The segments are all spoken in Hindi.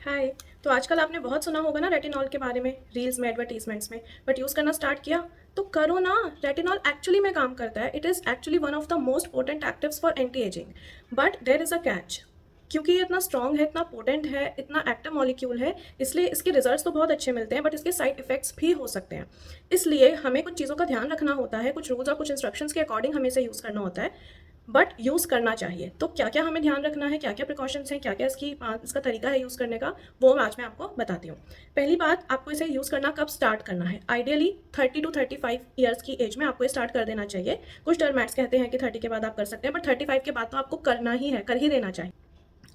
हाय। तो आजकल आपने बहुत सुना होगा ना रेटिनॉल के बारे में, रील्स में, एडवर्टीजमेंट्स में। बट यूज़ करना स्टार्ट किया तो करो ना। रेटिनॉल एक्चुअली में काम करता है। It is actually one of the most potent actives for anti ageing. But there is a catch. क्योंकि ये इतना स्ट्रॉन्ग है, इतना पोटेंट है, इतना एक्टिव मॉलिक्यूल है, इसलिए इसके रिजल्ट्स तो बहुत अच्छे मिलते हैं, बट इसके साइड इफेक्ट्स भी हो सकते हैं। इसलिए हमें कुछ चीज़ों का ध्यान रखना होता है, कुछ रूल्स और कुछ इंस्ट्रक्शंस के अकॉर्डिंग हमें इसे यूज़ करना होता है। बट यूज़ करना चाहिए। तो क्या क्या हमें ध्यान रखना है, क्या क्या प्रिकॉशंस हैं, क्या क्या इसका तरीका है यूज़ करने का, वो आज मैं आपको बताती हूँ। पहली बात, आपको इसे यूज़ करना कब स्टार्ट करना है। आइडियली 30 टू 35 ईयर्स की एज में आपको ये स्टार्ट कर देना चाहिए। कुछ डरमैट्स कहते हैं कि 30 के बाद आप कर सकते हैं, बट 35 के बाद तो आपको करना ही है, कर ही देना चाहिए।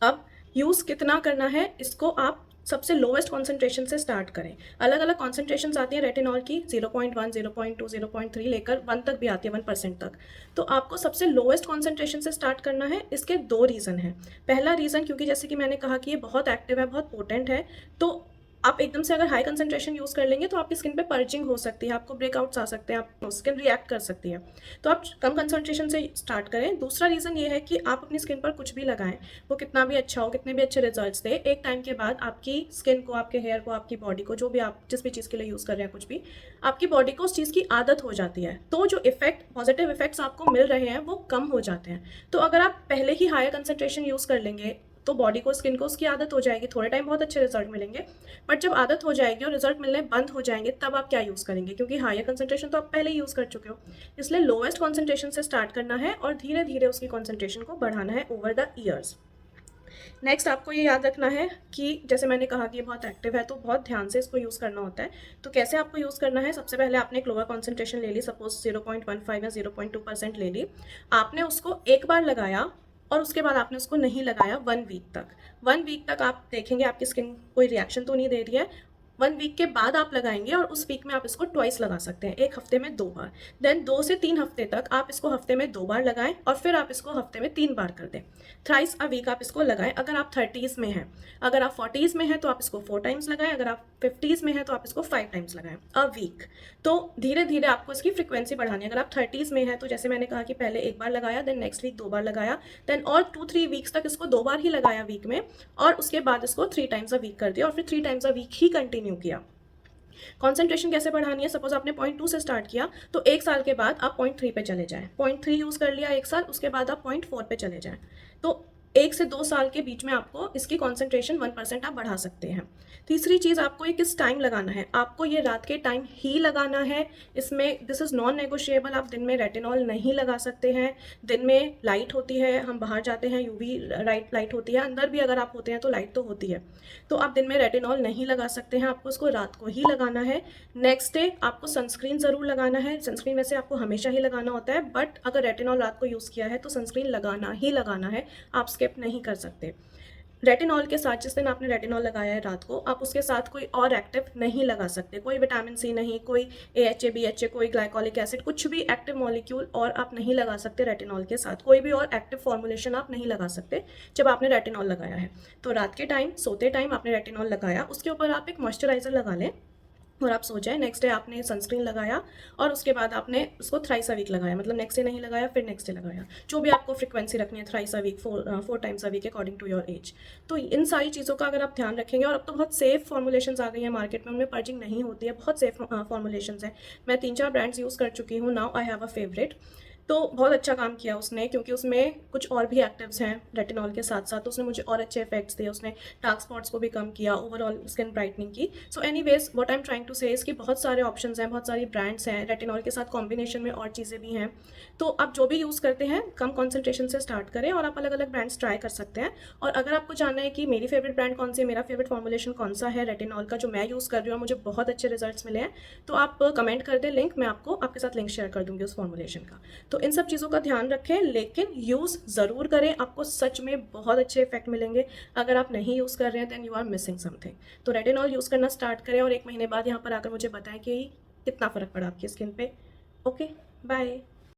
अब यूज़ कितना करना है, इसको आप सबसे लोवेस्ट कॉन्सेंट्रेशन से स्टार्ट करें। अलग अलग कॉन्सेंट्रेशन आती है रेटिनॉल की, 0.1, 0.2, 0.3 लेकर 1 तक भी आती है, 1% तक। तो आपको सबसे लोवेस्ट कॉन्सेंट्रेशन से स्टार्ट करना है। इसके दो रीज़न हैं। पहला रीज़न, क्योंकि जैसे कि मैंने कहा कि ये बहुत एक्टिव है, बहुत पोटेंट है, तो आप एकदम से अगर हाई कंसंट्रेशन यूज़ कर लेंगे तो आपकी स्किन पे पर्चिंग हो सकती है, आपको ब्रेकआउट्स आ सकते हैं, आप स्किन रिएक्ट कर सकती है। तो आप कम कंसंट्रेशन से स्टार्ट करें। दूसरा रीज़न ये है कि आप अपनी स्किन पर कुछ भी लगाएं, वो कितना भी अच्छा हो, कितने भी अच्छे रिजल्ट्स दे, एक टाइम के बाद आपकी स्किन को, आपके हेयर को, आपकी बॉडी को, जो भी आप जिस भी चीज़ के लिए यूज़ कर रहे हैं, कुछ भी, आपकी बॉडी को उस चीज़ की आदत हो जाती है। तो जो इफेक्ट, पॉजिटिव इफेक्ट्स आपको मिल रहे हैं, वो कम हो जाते हैं। तो अगर आप पहले ही हायर कंसंट्रेशन यूज़ कर लेंगे तो बॉडी को, स्किन को उसकी आदत हो जाएगी। थोड़े टाइम बहुत अच्छे रिजल्ट मिलेंगे, बट जब आदत हो जाएगी और रिजल्ट मिलने बंद हो जाएंगे, तब आप क्या यूज़ करेंगे, क्योंकि हायर कंसंट्रेशन तो आप पहले ही यूज़ कर चुके हो। इसलिए लोवेस्ट कॉन्सेंट्रेशन से स्टार्ट करना है और धीरे धीरे उसकी कॉन्सेंट्रेशन को बढ़ाना है ओवर द ईयर्स। नेक्स्ट, आपको ये याद रखना है कि जैसे मैंने कहा कि ये बहुत एक्टिव है, तो बहुत ध्यान से इसको यूज़ करना होता है। तो कैसे आपको यूज़ करना है, सबसे पहले आपने एक लोअर कॉन्सेंट्रेशन ले ली, सपोज 0.15 या 0.2% ले ली। आपने उसको एक बार लगाया और उसके बाद आपने उसको नहीं लगाया 1 वीक तक। 1 वीक तक आप देखेंगे आपकी स्किन कोई रिएक्शन तो नहीं दे रही है। 1 वीक के बाद आप लगाएंगे और उस वीक में आप इसको ट्वाइस लगा सकते हैं, एक हफ्ते में 2 बार। देन 2 से 3 हफ्ते तक आप इसको हफ्ते में 2 बार लगाएं और फिर आप इसको हफ्ते में 3 बार कर दें। थ्राइस अ वीक आप इसको लगाएं। अगर आप 30s में हैं, अगर आप 40s में हैं तो आप इसको 4 टाइम्स लगाएं, अगर आप 50s में हैं तो आप इसको 5 टाइम्स लगाएं अ वीक। तो धीरे धीरे आपको इसकी फ्रिक्वेंसी बढ़ानी है। अगर आप 30s में हैं तो जैसे मैंने कहा कि पहले एक बार लगाया, देन नेक्स्ट वीक 2 बार लगाया, देन और 2-3 वीक्स तक इसको 2 बार ही लगाया वीक में, और उसके बाद इसको 3 टाइम्स अ वीक कर दिया और फिर 3 टाइम्स अ वीक ही कंटिन्यू किया। कॉन्सेंट्रेशन कैसे बढ़ानी है, सपोज आपने 0.2 से स्टार्ट किया, तो एक साल के बाद आप 0.3 पे चले जाएं। 0.3 यूज़ कर लिया एक साल, उसके बाद आप 0.4 पे चले जाएं। तो 1 से 2 साल के बीच में आपको इसकी कॉन्सेंट्रेशन 1% आप बढ़ा सकते हैं। तीसरी चीज़, आपको ये किस टाइम लगाना है। आपको ये रात के टाइम ही लगाना है। इसमें दिस इज़ नॉन नेगोशिएबल। आप दिन में रेटिनॉल नहीं लगा सकते हैं। दिन में लाइट होती है, हम बाहर जाते हैं, यूवी लाइट होती है, अंदर भी अगर आप होते हैं तो लाइट तो होती है। तो आप दिन में रेटिनॉल नहीं लगा सकते हैं, आपको इसको रात को ही लगाना है। नेक्स्ट डे आपको सनस्क्रीन ज़रूर लगाना है। सनस्क्रीन वैसे आपको हमेशा ही लगाना होता है, बट अगर रेटिनॉल रात को यूज़ किया है तो सनस्क्रीन लगाना ही लगाना है, आप स्किप नहीं कर सकते। रेटिनॉल के साथ, जिस दिन आपने रेटिनॉल लगाया है रात को, आप उसके साथ कोई और एक्टिव नहीं लगा सकते। कोई विटामिन सी नहीं, कोई AHA BHA, कोई ग्लाइकोलिक एसिड, कुछ भी एक्टिव मॉलिक्यूल और आप नहीं लगा सकते रेटिनॉल के साथ। कोई भी और एक्टिव फॉर्मुलेशन आप नहीं लगा सकते जब आपने रेटिनॉल लगाया है। तो रात के टाइम, सोते टाइम आपने रेटिनॉल लगाया, उसके ऊपर आप एक मॉइस्चराइजर लगा लें और आप सो जाए। नेक्स्ट डे आपने सनस्क्रीन लगाया और उसके बाद आपने उसको थ्राइस अ वीक लगाया, मतलब नेक्स्ट डे नहीं लगाया, फिर नेक्स्ट डे लगाया। जो भी आपको फ्रिक्वेंसी रखनी है, thrice a week, 4 times a week according to your age. तो इन सारी चीज़ों का अगर आप ध्यान रखेंगे, और अब तो बहुत सेफ फॉर्मुलेशंस आ गई हैं मार्केट में, उनमें पर्जिंग नहीं होती है, बहुत सेफ फॉर्मुलेशंस हैं। मैं 3-4 ब्रांड्स यूज़ कर चुकी हूँ, now I have a favourite. तो बहुत अच्छा काम किया उसने, क्योंकि उसमें कुछ और भी एक्टिव्स हैं रेटिनॉल के साथ साथ, तो उसने मुझे और अच्छे इफेक्ट्स दिए। उसने डार्क स्पॉट्स को भी कम किया, ओवरऑल स्किन ब्राइटनिंग की। So anyways, what I am trying to say इसकी बहुत सारे ऑप्शंस हैं, बहुत सारी ब्रांड्स हैं, रेटिनॉल के साथ कॉम्बिनेशन में और चीज़ें भी हैं। तो आप जो भी यूज़ करते हैं, कम कॉन्सेंट्रेशन से स्टार्ट करें, और आप अलग अलग ब्रांड्स ट्राई कर सकते हैं। और अगर आपको जानना है कि मेरी फेवरेट ब्रांड कौन सी है, मेरा फेवरेट फॉर्मुलेशन कौन सा है रेटिनॉल का जो मैं यूज़ कर रही हूँ और मुझे बहुत अच्छे रिजल्ट्स मिले हैं, तो आप कमेंट कर दें लिंक, मैं आपको आपके साथ लिंक शेयर कर दूँगी उस फॉर्मुलेशन का। तो इन सब चीज़ों का ध्यान रखें, लेकिन यूज़ ज़रूर करें, आपको सच में बहुत अच्छे इफेक्ट मिलेंगे। अगर आप नहीं यूज़ कर रहे हैं, then you are missing something. तो रेटिनॉल यूज़ करना स्टार्ट करें और 1 महीने बाद यहाँ पर आकर मुझे बताएं कि कितना फ़र्क पड़ा आपकी स्किन पे। Okay, bye.